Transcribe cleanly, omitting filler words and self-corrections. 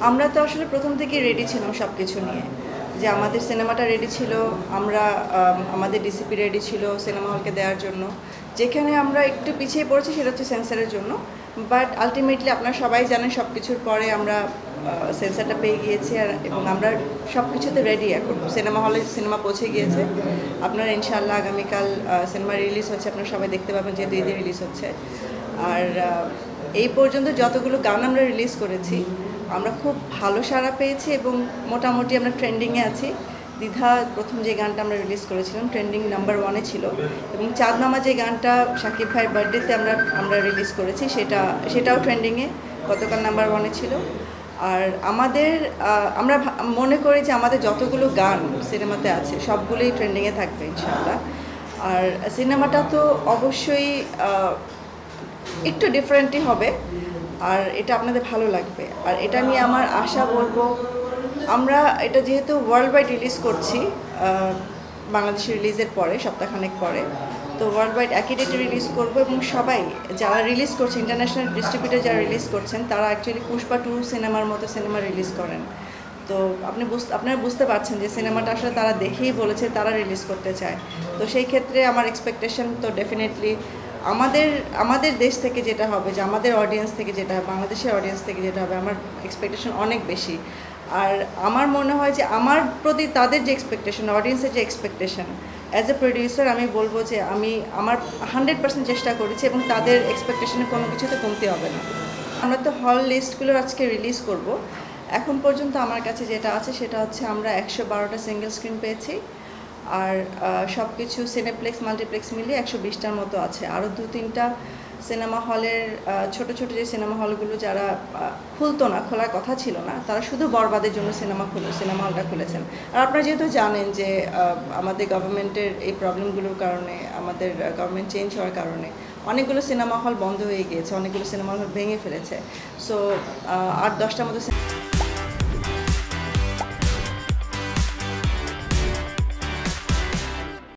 আমরা তো আসলে প্রথম থেকেই রেডি ছিলাম সব কিছু নিয়ে, যে আমাদের সিনেমাটা রেডি ছিল, আমরা আমাদের ডিসিপি রেডি ছিল সিনেমা হলকে দেওয়ার জন্য। যেখানে আমরা একটু পিছিয়ে পড়েছি সেটা হচ্ছে সেন্সারের জন্য, বাট আলটিমেটলি আপনারা সবাই জানেন সব কিছুর পরে আমরা সেন্সারটা পেয়ে গিয়েছি এবং আমরা সব কিছুতে রেডি। এখন সিনেমা হলে সিনেমা পৌঁছে গিয়েছে, আপনারা ইনশাআল্লাহ আগামীকাল সিনেমা রিলিজ হচ্ছে, আপনারা সবাই দেখতে পাবেন যে 2 দিন রিলিজ হচ্ছে। আর এই পর্যন্ত যতগুলো গান আমরা রিলিজ করেছি আমরা খুব ভালো সাড়া পেয়েছি এবং মোটামুটি আমরা ট্রেন্ডিংয়ে আছি। দ্বিধা প্রথম যে গানটা আমরা রিলিজ করেছিলাম ট্রেন্ডিং নাম্বার 1-এ ছিল, এবং চাঁদনামা যে গানটা শাকিব ভাইয়ের বার্থডেতে আমরা রিলিজ করেছি সেটাও ট্রেন্ডিংয়ে গতকাল নাম্বার 1-এ ছিল। আর আমরা মনে করি যে আমাদের যতগুলো গান সিনেমাতে আছে সবগুলোই ট্রেন্ডিংয়ে থাকবে ইনশাআল্লাহ। আর সিনেমাটা তো অবশ্যই একটু ডিফারেন্টই হবে, আর এটা আপনাদের ভালো লাগবে। আর এটা নিয়ে আমার আশা বলবো, আমরা এটা যেহেতু ওয়ার্ল্ড ওয়াইড রিলিজ করছি বাংলাদেশে রিলিজের পরে সপ্তাহখানেক পরে, তো ওয়ার্ল্ড ওয়াইড একই ডেটে রিলিজ করবো। এবং সবাই যারা রিলিজ করছে, ইন্টারন্যাশনাল ডিস্ট্রিবিউটার যারা রিলিজ করছেন, তারা অ্যাকচুয়ালি পুষ্পা 2 সিনেমার মতো সিনেমা রিলিজ করেন। তো আপনারা বুঝতে পারছেন যে সিনেমাটা আসলে তারা দেখেই বলেছে তারা রিলিজ করতে চায়। তো সেই ক্ষেত্রে আমার এক্সপেকটেশন তো ডেফিনেটলি আমাদের দেশ থেকে যেটা হবে, যে আমাদের অডিয়েন্স থেকে যেটা হবে, বাংলাদেশের অডিয়েন্স থেকে যেটা হবে, আমার এক্সপেকটেশন অনেক বেশি। আর আমার মনে হয় যে আমার প্রতি তাদের যে এক্সপেকটেশন, অডিয়েন্সের যে এক্সপেকটেশন, অ্যাজ এ প্রডিউসার আমি বলবো যে আমি আমার 100% চেষ্টা করেছি এবং তাদের এক্সপেকটেশনে কোনো কিছুতে কমতি হবে না। আমরা তো হল লিস্টগুলো আজকে রিলিজ করব। এখন পর্যন্ত আমার কাছে যেটা আছে সেটা হচ্ছে আমরা 112টা সিঙ্গেল স্ক্রিন পেয়েছি, আর সব কিছু সিনেপ্লেক্স মাল্টিপ্লেক্স মিলিয়ে 120টার মতো আছে। আরও 2-3টা সিনেমা হলের ছোট ছোট যে সিনেমা হলগুলো যারা খুলতো না, খোলার কথা ছিল না, তারা শুধু বরবাদের জন্য সিনেমা হলটা খুলেছেন। আর আপনারা যেহেতু জানেন যে আমাদের গভর্নমেন্টের এই প্রবলেমগুলোর কারণে, আমাদের গভর্নমেন্ট চেঞ্জ হওয়ার কারণে অনেকগুলো সিনেমা হল বন্ধ হয়ে গিয়েছে, অনেকগুলো সিনেমা হল ভেঙে ফেলেছে। সো 8-10টার মতো